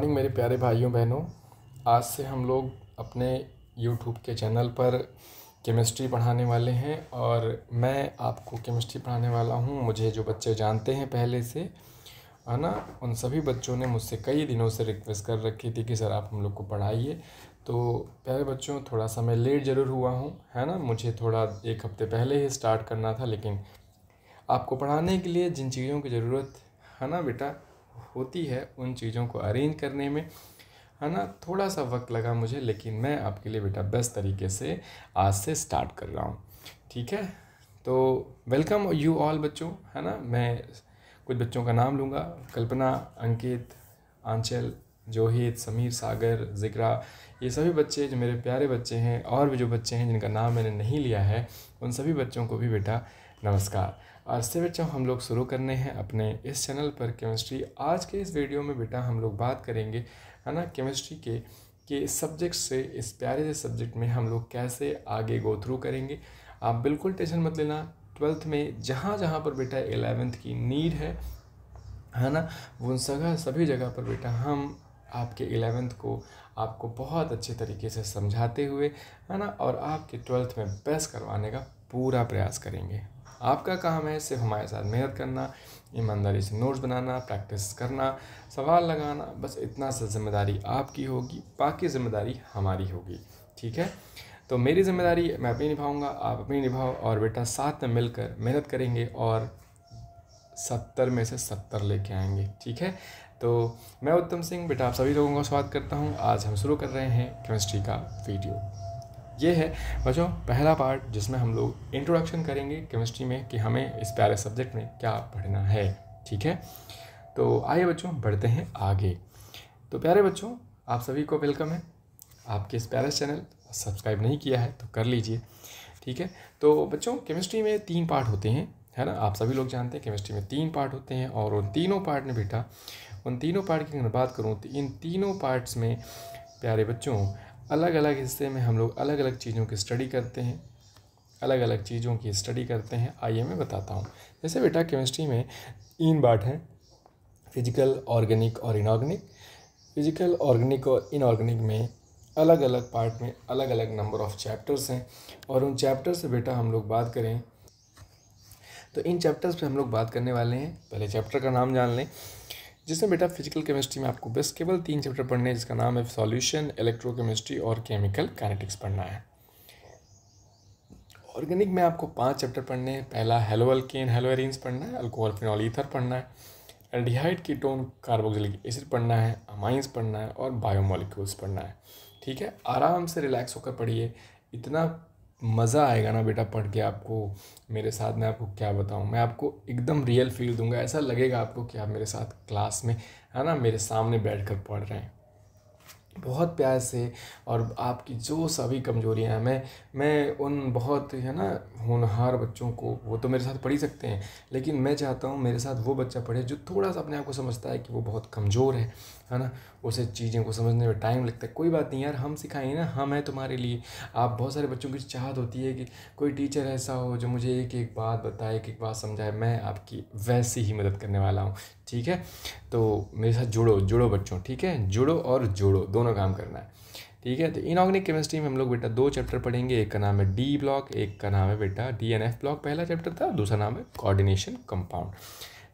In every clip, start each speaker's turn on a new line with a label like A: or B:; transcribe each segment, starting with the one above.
A: मेरे प्यारे भाइयों बहनों, आज से हम लोग अपने YouTube के चैनल पर केमिस्ट्री पढ़ाने वाले हैं और मैं आपको केमिस्ट्री पढ़ाने वाला हूं। मुझे जो बच्चे जानते हैं पहले से, है ना, उन सभी बच्चों ने मुझसे कई दिनों से रिक्वेस्ट कर रखी थी कि सर आप हम लोग को पढ़ाइए। तो प्यारे बच्चों, थोड़ा सा मैं लेट ज़रूर हुआ हूँ, है ना। मुझे थोड़ा एक हफ्ते पहले ही स्टार्ट करना था, लेकिन आपको पढ़ाने के लिए जिन चीज़ों की ज़रूरत है ना बेटा होती है, उन चीज़ों को अरेंज करने में, है ना, थोड़ा सा वक्त लगा मुझे, लेकिन मैं आपके लिए बेटा बेस्ट तरीके से आज से स्टार्ट कर रहा हूँ। ठीक है, तो वेलकम यू ऑल बच्चों, है ना। मैं कुछ बच्चों का नाम लूँगा: कल्पना, अंकित, आंचल, जोहित, समीर, सागर, जिक्रा। ये सभी बच्चे जो मेरे प्यारे बच्चे हैं, और भी जो बच्चे हैं जिनका नाम मैंने नहीं लिया है, उन सभी बच्चों को भी बेटा नमस्कार। आज से बच्चों हम लोग शुरू करने हैं अपने इस चैनल पर केमिस्ट्री। आज के इस वीडियो में बेटा हम लोग बात करेंगे, है ना, केमिस्ट्री के सब्जेक्ट से, इस प्यारे से सब्जेक्ट में हम लोग कैसे आगे गो थ्रू करेंगे। आप बिल्कुल टेंशन मत लेना। 12th में जहाँ जहाँ पर बेटा 11th की नीड है ना, उन सभी जगह पर बेटा हम आपके 11th को आपको बहुत अच्छे तरीके से समझाते हुए, है ना, और आपके 12th में बेस्ट करवाने का पूरा प्रयास करेंगे। आपका काम है सिर्फ हमारे साथ मेहनत करना, ईमानदारी से नोट्स बनाना, प्रैक्टिस करना, सवाल लगाना, बस इतना सा जिम्मेदारी आपकी होगी, बाकी जिम्मेदारी हमारी होगी। ठीक है, तो मेरी जिम्मेदारी मैं अपनी निभाऊंगा, आप अपनी निभाओ, और बेटा साथ में मिलकर मेहनत करेंगे और 70 में से 70 लेके आएंगे। ठीक है, तो मैं उत्तम सिंह बेटा आप सभी लोगों का स्वागत करता हूँ। आज हम शुरू कर रहे हैं केमिस्ट्री का वीडियो। ये है बच्चों पहला पार्ट, जिसमें हम लोग इंट्रोडक्शन करेंगे केमिस्ट्री में कि हमें इस प्यारे सब्जेक्ट में क्या पढ़ना है। ठीक है, तो आइए बच्चों बढ़ते हैं आगे। तो प्यारे बच्चों, आप सभी को वेलकम है। आपके इस प्यारे चैनल सब्सक्राइब नहीं किया है तो कर लीजिए। ठीक है, तो बच्चों केमिस्ट्री में 3 पार्ट होते हैं, है ना। आप सभी लोग जानते हैं केमिस्ट्री में 3 पार्ट होते हैं, और उन तीनों पार्ट में बेटा, उन तीनों पार्ट की अगर बात करूँ तो इन तीनों पार्ट्स में प्यारे बच्चों अलग अलग हिस्से में हम लोग अलग अलग चीज़ों की स्टडी करते हैं, अलग अलग चीज़ों की स्टडी करते हैं। आइए मैं बताता हूँ। जैसे बेटा केमिस्ट्री में 3 पार्ट हैं: फिजिकल, ऑर्गेनिक और इनऑर्गेनिक। फिजिकल, ऑर्गेनिक और इनऑर्गेनिक में अलग अलग पार्ट में अलग अलग नंबर ऑफ चैप्टर्स हैं, और उन चैप्टर से बेटा हम लोग बात करें तो इन चैप्टर्स पे हम लोग बात करने वाले हैं। पहले चैप्टर का नाम जान लें, जिसमें बेटा फिजिकल केमिस्ट्री में आपको बस केवल 3 चैप्टर पढ़ने हैं, जिसका नाम है सॉल्यूशन, इलेक्ट्रोकेमिस्ट्री और केमिकल काइनेटिक्स पढ़ना है। ऑर्गेनिक में आपको 5 चैप्टर पढ़ने हैं। पहला हेलोअल्केन हेलोएरीन्स पढ़ना है, अल्कोहल फिनॉल ईथर पढ़ना है, एल्डिहाइड कीटोन कार्बोक्सिलिक एसिड पढ़ना है, अमाइंस पढ़ना है, और बायोमोलिक्यूल्स पढ़ना है। ठीक है, आराम से रिलैक्स होकर पढ़िए। इतना मज़ा आएगा ना बेटा पढ़ के आपको, मेरे साथ मैं आपको क्या बताऊं, मैं आपको एकदम रियल फील दूंगा। ऐसा लगेगा आपको कि आप मेरे साथ क्लास में, है ना, मेरे सामने बैठकर पढ़ रहे हैं, बहुत प्यार से। और आपकी जो सभी कमजोरियां हैं, मैं उन बहुत, है ना, होनहार बच्चों को, वो तो मेरे साथ पढ़ ही सकते हैं, लेकिन मैं चाहता हूँ मेरे साथ वो बच्चा पढ़े जो थोड़ा सा अपने आप को समझता है कि वो बहुत कमज़ोर है ना, उसे चीज़ों को समझने में टाइम लगता है। कोई बात नहीं यार, हम सिखाएंगे ना, हम हैं तुम्हारे लिए। आप बहुत सारे बच्चों की चाहत होती है कि कोई टीचर ऐसा हो जो मुझे एक एक बात बताए, एक एक बात समझाए। मैं आपकी वैसी ही मदद करने वाला हूँ। ठीक है, तो मेरे साथ जुड़ो बच्चों। ठीक है, जुड़ो और जोड़ो, दोनों काम करना है। ठीक है, तो इनऑर्गेनिक केमिस्ट्री में हम लोग बेटा 2 चैप्टर पढ़ेंगे। एक का नाम है डी ब्लॉक, एक का नाम है बेटा DNF ब्लॉक, पहला चैप्टर था। दूसरा नाम है कोऑर्डिनेशन कंपाउंड।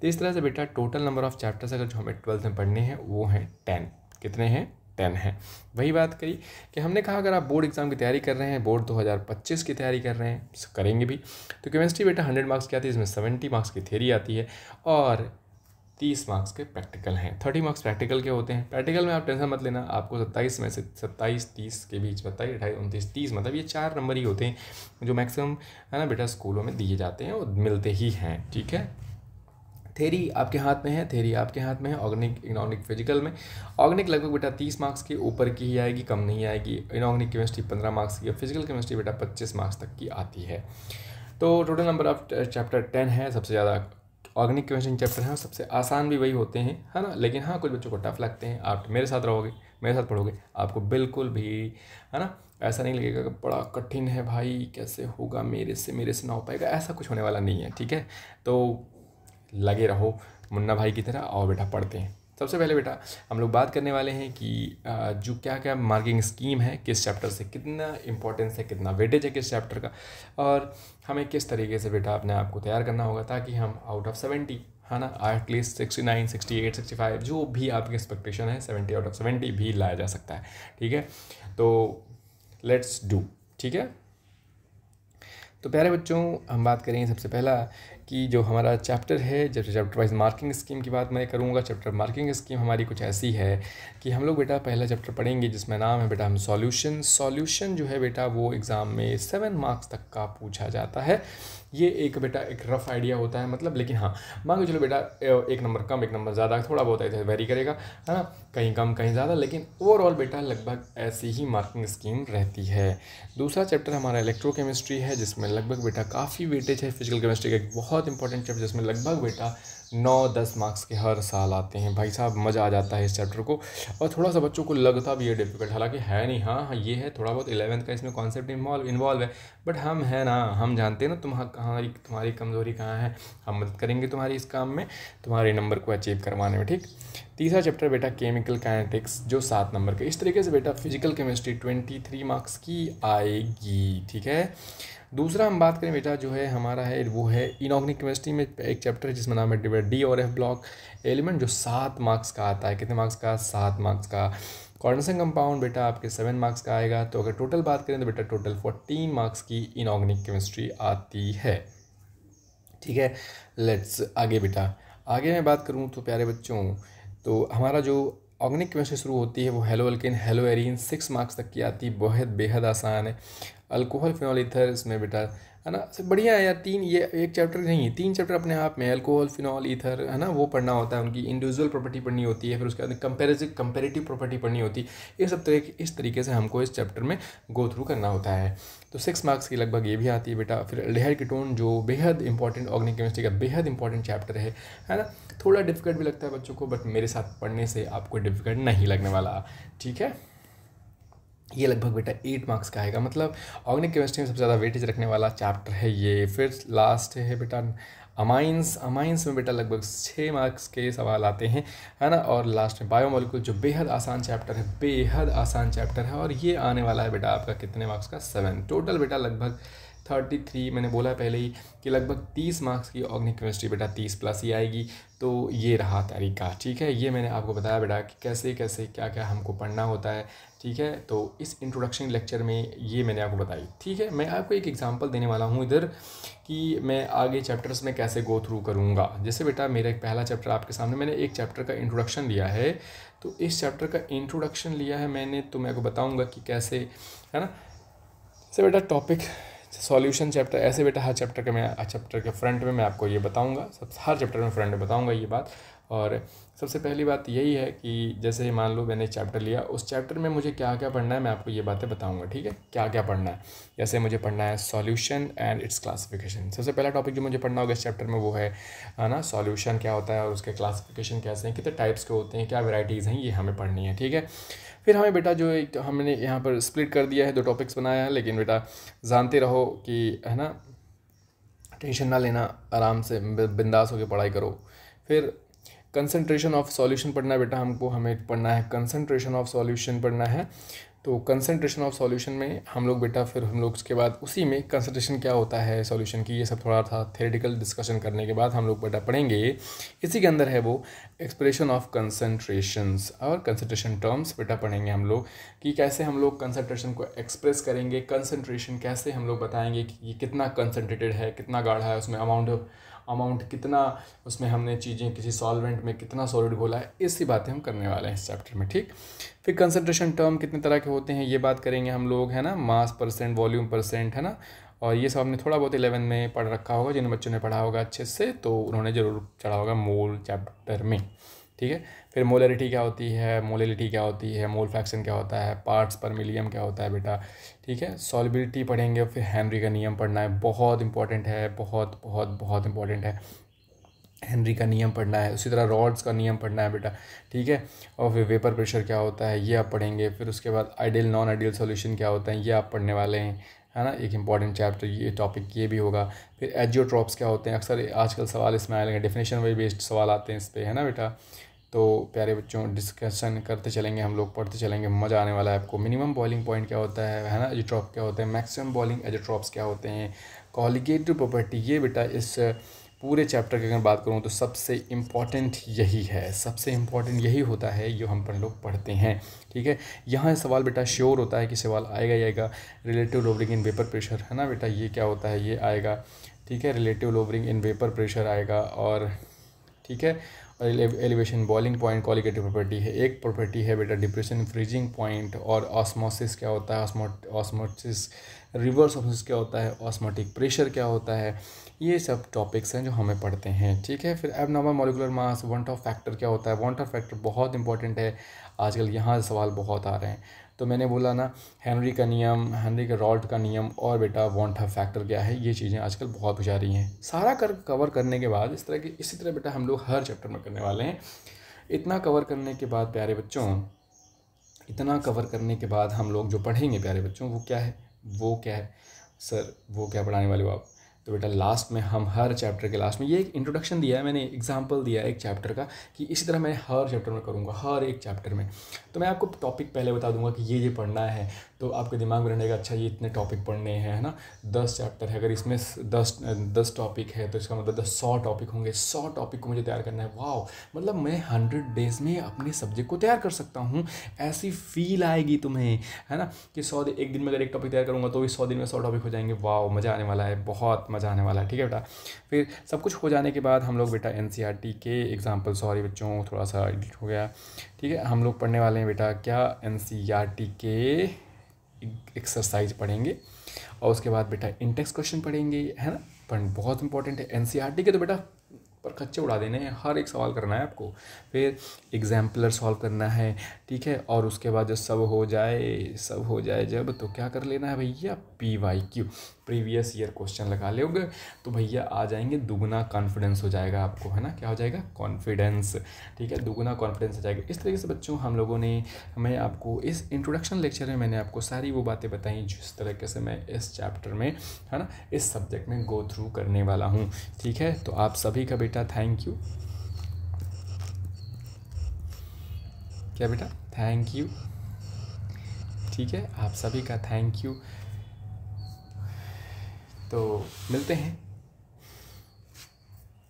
A: तो इस तरह से बेटा टोटल नंबर ऑफ चैप्टर्स अगर जो हमें 12th में पढ़ने हैं वो हैं 10। कितने हैं? 10 हैं। वही बात करी कि हमने कहा अगर आप बोर्ड एग्जाम की तैयारी कर रहे हैं, बोर्ड 2025 की तैयारी कर रहे हैं, करेंगे भी, तो केमिस्ट्री बेटा 100 मार्क्स की आती है। इसमें 70 मार्क्स की थ्योरी आती है और 30 मार्क्स के प्रैक्टिकल हैं। 30 मार्क्स प्रैक्टिकल के होते हैं। प्रैक्टिकल में आप टेंशन मत लेना, आपको 27 में से 27-30 के बीच, 27, 28, 29, 30, मतलब ये 4 नंबर ही होते हैं जो मैक्सिमम, है ना बेटा, स्कूलों में दिए जाते हैं और मिलते ही हैं। ठीक है, थेरी आपके हाथ में है, थेरी आपके हाथ में है। ऑर्गेनिक, इनऑर्गेनिक, फिजिकल में ऑर्गेनिक लगभग बेटा 30 मार्क्स के ऊपर की ही आएगी, कम नहीं आएगी। इनऑर्गेनिक केमिस्ट्री 15 मार्क्स की, और फिजिकल केमिस्ट्री बेटा 25 मार्क्स तक की आती है। तो टोटल नंबर ऑफ चैप्टर 10 है। सबसे ज़्यादा ऑर्गेनिक केमिस्ट्री चैप्टर हैं, सबसे आसान भी वही होते हैं, है ना, लेकिन हाँ कुछ बच्चों को टफ लगते हैं। आप मेरे साथ रहोगे, मेरे साथ पढ़ोगे, आपको बिल्कुल भी, है ना, ऐसा नहीं लगेगा कि बड़ा कठिन है भाई, कैसे होगा, मेरे से ना हो पाएगा, ऐसा कुछ होने वाला नहीं है। ठीक है, तो लगे रहो मुन्ना भाई की तरह, और बेटा पढ़ते हैं। सबसे पहले बेटा हम लोग बात करने वाले हैं कि जो क्या क्या मार्किंग स्कीम है, किस चैप्टर से कितना इंपॉर्टेंस है, कितना वेटेज है किस चैप्टर का, और हमें किस तरीके से बेटा अपने आप को तैयार करना होगा ताकि हम आउट ऑफ 70 है ना एटलीस्ट 69, 68, 65 जो भी आपकी एक्सपेक्टेशन है 70 आउट ऑफ 70 भी लाया जा सकता है। ठीक है, तो लेट्स डू। ठीक है, तो प्यारे बच्चों हम बात करेंगे सबसे पहला कि जो हमारा चैप्टर है, जब चैप्टर वाइज मार्किंग स्कीम की बात मैं करूँगा। चैप्टर मार्किंग स्कीम हमारी कुछ ऐसी है कि हम लोग बेटा पहला चैप्टर पढ़ेंगे जिसमें नाम है बेटा हम सॉल्यूशन जो है बेटा वो एग्ज़ाम में 7 मार्क्स तक का पूछा जाता है। ये एक बेटा एक रफ आइडिया होता है मतलब, लेकिन हाँ मान के चलो बेटा एक नंबर कम एक नंबर ज़्यादा थोड़ा बहुत ऐसे वेरी करेगा है ना, कहीं कम कहीं ज़्यादा, लेकिन ओवरऑल बेटा लगभग ऐसी ही मार्किंग स्कीम रहती है। दूसरा चैप्टर हमारा इलेक्ट्रोकेमिस्ट्री है जिसमें लगभग बेटा काफ़ी वेटेज है। फिजिकल केमिस्ट्री का एक बहुत इंपॉर्टेंट चैप्टर जिसमें लगभग बेटा 9-10 मार्क्स के हर साल आते हैं। भाई साहब मज़ा आ जाता है इस चैप्टर को, और थोड़ा सा बच्चों को लगता भी है डिफिकल्ट, हालांकि है नहीं। हाँ ये है थोड़ा बहुत 11th का इसमें कॉन्सेप्ट इन्वॉल्व है, बट हम है ना, हम जानते हैं ना तुम्हारी कमज़ोरी कहाँ है, हम मदद करेंगे तुम्हारी इस काम में, तुम्हारे नंबर को अचीव करवाने में। ठीक, तीसरा चैप्टर बेटा केमिकल काइनेटिक्स जो 7 नंबर का। इस तरीके से बेटा फिजिकल केमिस्ट्री 23 मार्क्स की आएगी। ठीक है, दूसरा हम बात करें बेटा जो है हमारा है वो है इनऑर्गेनिक केमिस्ट्री में एक चैप्टर है जिसमें नाम है डी और एफ ब्लॉक एलिमेंट जो 7 मार्क्स का आता है। कितने मार्क्स का? 7 मार्क्स का। कॉर्डिनेशन कंपाउंड बेटा आपके 7 मार्क्स का आएगा। तो अगर टोटल बात करें तो बेटा टोटल 14 मार्क्स की इनऑर्गेनिक केमिस्ट्री आती है। ठीक है, लेट्स आगे बेटा, आगे मैं बात करूँ तो प्यारे बच्चों तो हमारा जो ऑर्गेनिक केमिस्ट्री शुरू होती है वो halo alkane hello arene 6 marks तक की आती है, बहुत बेहद आसान है। अल्कोहल फिनॉल ईथर इसमें बेटा है ना, सब बढ़िया है यार। 3 ये एक चैप्टर नहीं है, 3 चैप्टर अपने आप में। अल्कोहल फिनॉल ईथर है ना वो पढ़ना होता है, उनकी इंडिविजुअल प्रॉपर्टी पढ़नी होती है, फिर उसके बाद कंपेरेटिव प्रॉपर्टी पढ़नी होती है। ये सब इस तरीके से हमको इस चैप्टर में गो थ्रू करना होता है। तो 6 मार्क्स की लगभग ये भी आती है बेटा। फिर एल्डिहाइड कीटोन जो बेहद इंपॉर्टेंट ऑर्गेनिक केमिस्ट्री का बेहद इंपॉर्टेंट चैप्टर है ना, थोड़ा डिफिकल्ट भी लगता है बच्चों को, बट मेरे साथ पढ़ने से आपको डिफिकल्ट नहीं लगने वाला। ठीक है, ये लगभग बेटा 8 मार्क्स का आएगा, मतलब ऑर्गेनिक केमिस्ट्री में सबसे ज़्यादा वेटेज रखने वाला चैप्टर है ये। फिर लास्ट है बेटा अमाइंस में बेटा लगभग 6 मार्क्स के सवाल आते हैं है ना। और लास्ट में बायोमोलिक्यूल जो बेहद आसान चैप्टर है, बेहद आसान चैप्टर है, और ये आने वाला है बेटा आपका कितने मार्क्स का? 7। टोटल बेटा लगभग 33, मैंने बोला पहले ही कि लगभग 30 मार्क्स की ऑर्गेनिक केमिस्ट्री बेटा 30 प्लस ही आएगी। तो ये रहा तरीका। ठीक है, ये मैंने आपको बताया बेटा कि कैसे कैसे क्या क्या हमको पढ़ना होता है। ठीक है, तो इस इंट्रोडक्शन लेक्चर में ये मैंने आपको बताई। ठीक है, मैं आपको एक एग्जांपल देने वाला हूँ इधर कि मैं आगे चैप्टर्स में कैसे गो थ्रू करूँगा। जैसे बेटा मेरा एक पहला चैप्टर आपके सामने, मैंने एक चैप्टर का इंट्रोडक्शन लिया है, तो इस चैप्टर का इंट्रोडक्शन लिया है मैंने, तो मैं आपको बताऊँगा कि कैसे है ना। जैसे बेटा टॉपिक सॉल्यूशन चैप्टर, ऐसे बेटा हर चैप्टर के फ्रंट में मैं आपको ये बताऊंगा, हर चैप्टर में फ्रंट में बताऊंगा ये बात। और सबसे पहली बात यही है कि जैसे मान लो मैंने चैप्टर लिया, उस चैप्टर में मुझे क्या क्या पढ़ना है मैं आपको ये बातें बताऊंगा। ठीक है, क्या क्या पढ़ना है। जैसे मुझे पढ़ना है सॉल्यूशन एंड इट्स क्लासिफिकेशन। सबसे पहला टॉपिक जो मुझे पढ़ना होगा इस चैप्टर में वो है ना सॉल्यूशन क्या होता है और उसके क्लासिफिकेशन कैसे हैं, कितने टाइप्स के होते हैं, क्या वेराइटीज़ हैं, ये हमें पढ़नी है। ठीक है, फिर हमें बेटा जो एक हमने यहाँ पर स्प्लिट कर दिया है, 2 टॉपिक्स बनाया है, लेकिन बेटा जानते रहो कि है ना टेंशन ना लेना, आराम से बिंदास होकर पढ़ाई करो। फिर कंसंट्रेशन ऑफ सॉल्यूशन पढ़ना है बेटा हमको, हमें पढ़ना है कंसंट्रेशन ऑफ सॉल्यूशन पढ़ना है। तो कंसंट्रेशन ऑफ सॉल्यूशन में हम लोग बेटा फिर हम लोग उसके बाद उसी में कंसंट्रेशन क्या होता है सॉल्यूशन की, ये सब थोड़ा था थ्योरेटिकल डिस्कशन करने के बाद हम लोग बेटा पढ़ेंगे। इसी के अंदर है वो एक्सप्रेशन ऑफ कंसंट्रेशंस और कंसंट्रेशन टर्म्स बेटा पढ़ेंगे हम लोग कि कैसे हम लोग कंसंट्रेशन को एक्सप्रेस करेंगे, कंसंट्रेशन कैसे हम लोग बताएंगे कि ये कितना कंसंट्रेटेड है, कितना गाढ़ा है, उसमें अमाउंट कितना, उसमें हमने चीज़ें किसी सॉल्वेंट में कितना सॉलिड घोला है, ऐसी बातें हम करने वाले हैं इस चैप्टर में। ठीक, फिर कंसंट्रेशन टर्म कितने तरह के होते हैं ये बात करेंगे हम लोग है ना, मास परसेंट, वॉल्यूम परसेंट है ना, और ये सब हमने थोड़ा बहुत 11 में पढ़ रखा होगा, जिन बच्चों ने पढ़ा होगा अच्छे से तो उन्होंने ज़रूर चढ़ा होगा मोल चैप्टर में। ठीक है, फिर मोलरिटी क्या होती है, मोलिलिटी क्या होती है, मोल फ्रैक्शन क्या होता है, पार्ट्स पर मिलियन क्या होता है बेटा। ठीक है, सॉल्युबिलिटी पढ़ेंगे, फिर हेनरी का नियम पढ़ना है, बहुत इंपॉर्टेंट है, बहुत बहुत बहुत इंपॉर्टेंट है, हेनरी का नियम पढ़ना है। उसी तरह रॉड्स का नियम पढ़ना है बेटा। ठीक है, और फिर वेपर प्रेशर क्या होता है ये आप पढ़ेंगे। फिर उसके बाद आइडियल नॉन आइडियल सॉल्यूशन क्या होता है ये आप पढ़ने वाले हैं है ना, एक इंपॉर्टेंट चैप्टर ये टॉपिक ये भी होगा। फिर एजियोट्रॉप्स क्या होते हैं, अक्सर आजकल सवाल इसमें आए, डेफिनेशन वाइज बेस्ड सवाल आते हैं इस पर है ना बेटा। तो प्यारे बच्चों डिस्कशन करते चलेंगे हम लोग, पढ़ते चलेंगे, मज़ा आने वाला है आपको। मिनिमम बॉइलिंग पॉइंट क्या होता है ना, एजिट्रॉप क्या होते हैं, मैक्सिमम बॉइलिंग एजिट्रॉप्स क्या होते हैं, कॉलिगेटिव प्रॉपर्टी, ये बेटा इस पूरे चैप्टर की अगर बात करूँ तो सबसे इम्पॉर्टेंट यही है, सबसे इम्पॉर्टेंट यही होता है जो हम लोग पढ़ते हैं। ठीक है, यहाँ सवाल बेटा श्योर होता है कि सवाल आएगा ही आएगा। Relative lowering in vapour pressure है ना बेटा, ये क्या होता है, ये आएगा। ठीक है, relative lowering in vapour pressure आएगा। और ठीक है, और elevation boiling point colligative property है। एक प्रॉपर्टी है बेटा डिप्रेशन फ्रीजिंग पॉइंट। और ऑस्मोसिस क्या होता है, ऑस्मोसिस रिवर्स ऑस्मोसिस क्या होता है, ऑस्मोटिक प्रेशर क्या होता है, ये सब टॉपिक्स हैं जो हमें पढ़ते हैं। ठीक है, फिर abnormal molecular mass, van Hoff factor क्या होता है, वॉन ऑफ फैक्टर बहुत इंपॉर्टेंट है, आजकल यहाँ सवाल बहुत आ रहे हैं। तो मैंने बोला ना, हेनरी का नियम, हेनरी के रॉल्ट का नियम, और बेटा वॉन ऑफ फैक्टर क्या है, ये चीज़ें आजकल बहुत बुझा रही हैं। सारा कवर करने के बाद इसी तरह बेटा हम लोग हर चैप्टर में करने वाले हैं। इतना कवर करने के बाद प्यारे बच्चों, इतना कवर करने के बाद हम लोग जो पढ़ेंगे प्यारे बच्चों, वो क्या है सर, वो क्या पढ़ाने वाले हो आप। तो बेटा लास्ट में हम हर चैप्टर के लास्ट में, ये एक इंट्रोडक्शन दिया है मैंने, एग्जांपल दिया है एक चैप्टर का, कि इसी तरह मैं हर चैप्टर में करूँगा, हर एक चैप्टर में। तो मैं आपको टॉपिक पहले बता दूंगा कि ये पढ़ना है, तो आपके दिमाग में रहेगा अच्छा ये इतने टॉपिक पढ़ने हैं, है ना। 10 चैप्टर है, अगर इसमें 10 टॉपिक है तो इसका मतलब 100 टॉपिक होंगे। 100 टॉपिक को मुझे तैयार करना है। वाह, मतलब मैं 100 डेज़ में अपने सब्जेक्ट को तैयार कर सकता हूँ। ऐसी फील आएगी तुम्हें, है ना, कि 100 एक दिन में अगर एक टॉपिक तैयार करूँगा तो भी 100 दिन में 100 टॉपिक हो जाएंगे। वाह, मज़ा आने वाला है, बहुत मज़ा आने वाला है। ठीक है बेटा, फिर सब कुछ हो जाने के बाद हम लोग बेटा एनसीईआरटी के एग्जाम्पल, सॉरी बच्चों थोड़ा सा एडिट हो गया। ठीक है, हम लोग पढ़ने वाले हैं बेटा क्या, एनसीईआरटी के एक्सरसाइज पढ़ेंगे, और उसके बाद बेटा इंटेक्स क्वेश्चन पढ़ेंगे, है ना। पर बहुत इंपॉर्टेंट है एनसीईआरटी के, तो बेटा पर खच्चे उड़ा देने हैं, हर एक सवाल करना है आपको। फिर एग्जाम्पलर सॉल्व करना है। ठीक है, और उसके बाद जब सब हो जाए जब, तो क्या कर लेना है भैया, PYQ, प्रीवियस ईयर क्वेश्चन लगा लोगे तो भैया आ जाएंगे, दुगना कॉन्फिडेंस हो जाएगा आपको, है ना। क्या हो जाएगा, कॉन्फिडेंस। ठीक है, दुगना कॉन्फिडेंस हो जाएगा। इस तरीके से बच्चों हम लोगों ने, मैं आपको इस इंट्रोडक्शन लेक्चर में मैंने आपको सारी वो बातें बताई जिस तरीके से मैं इस चैप्टर में, है ना, इस सब्जेक्ट में गो थ्रू करने वाला हूँ। ठीक है, तो आप सभी का बेटा थैंक यू। क्या बेटा, थैंक यू। ठीक है, आप सभी का थैंक यू। तो मिलते हैं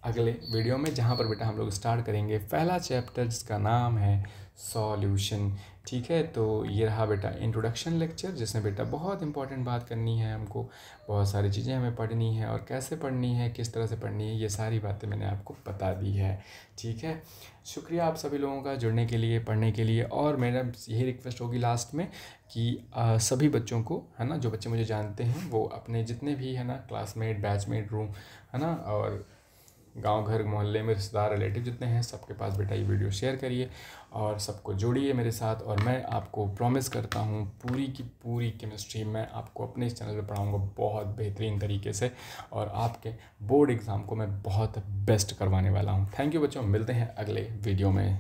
A: अगले वीडियो में, जहाँ पर बेटा हम लोग स्टार्ट करेंगे पहला चैप्टर जिसका नाम है सॉल्यूशन। ठीक है, तो ये रहा बेटा इंट्रोडक्शन लेक्चर, जिसमें बेटा बहुत इंपॉर्टेंट बात करनी है हमको, बहुत सारी चीज़ें हमें पढ़नी है, और कैसे पढ़नी है, किस तरह से पढ़नी है, ये सारी बातें मैंने आपको बता दी है। ठीक है, शुक्रिया आप सभी लोगों का जुड़ने के लिए, पढ़ने के लिए। और मेरा यही रिक्वेस्ट होगी लास्ट में कि सभी बच्चों को, है ना, जो बच्चे मुझे जानते हैं वो अपने जितने भी, है ना, क्लासमेट, बैचमेट, रूम, है ना, और गांव घर मोहल्ले में रिश्तेदार रिलेटिव जितने हैं, सबके पास बेटा ये वीडियो शेयर करिए और सबको जोड़िए मेरे साथ। और मैं आपको प्रॉमिस करता हूँ पूरी की पूरी केमिस्ट्री मैं आपको अपने इस चैनल पे पढ़ाऊँगा बहुत बेहतरीन तरीके से, और आपके बोर्ड एग्ज़ाम को मैं बहुत बेस्ट करवाने वाला हूँ। थैंक यू बच्चों, मिलते हैं अगले वीडियो में।